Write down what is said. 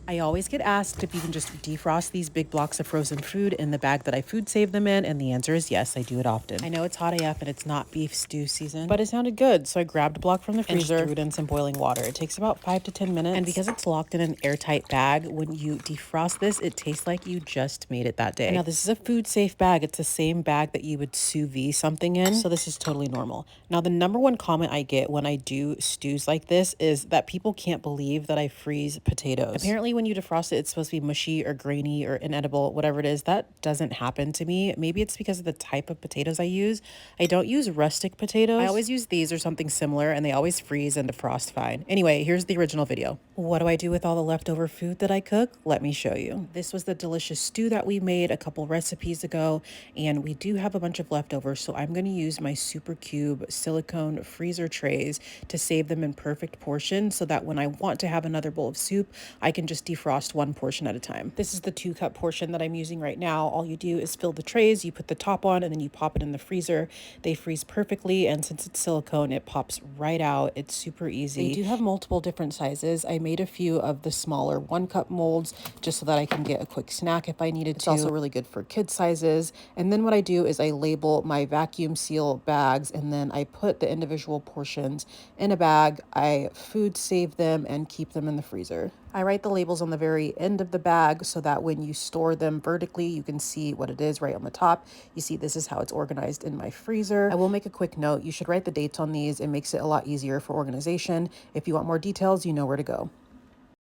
I always get asked if you can just defrost these big blocks of frozen food in the bag that I food save them in, and the answer is yes, I do it often. I know it's hot AF and it's not beef stew season, but it sounded good, so I grabbed a block from the freezer and threw it in some boiling water. It takes about 5 to 10 minutes, and because it's locked in an airtight bag, when you defrost this, it tastes like you just made it that day. And now this is a food safe bag. It's the same bag that you would sous vide something in, so this is totally normal. Now the number one comment I get when I do stews like this is that people can't believe that I freeze potatoes. Apparently when you defrost it, it's supposed to be mushy or grainy or inedible, whatever it is. That doesn't happen to me. Maybe it's because of the type of potatoes I use. I don't use rustic potatoes. I always use these or something similar, and they always freeze and defrost fine. Anyway, here's the original video. What do I do with all the leftover food that I cook? Let me show you. This was the delicious stew that we made a couple recipes ago, and we do have a bunch of leftovers, so I'm going to use my Super Cube silicone freezer trays to save them in perfect portions so that when I want to have another bowl of soup, I can just defrost one portion at a time. This is the 2-cup portion that I'm using right now. All you do is fill the trays, you put the top on, and then you pop it in the freezer. They freeze perfectly, and since it's silicone, it pops right out. It's super easy. They do have multiple different sizes. I made a few of the smaller 1-cup molds just so that I can get a quick snack if I needed to. It's also really good for kid sizes. And then what I do is I label my vacuum seal bags, and then I put the individual portions in a bag. I food save them and keep them in the freezer. I write the labels on the very end of the bag so that when you store them vertically, you can see what it is right on the top. You see, this is how it's organized in my freezer. I will make a quick note. You should write the dates on these. It makes it a lot easier for organization. If you want more details, you know where to go.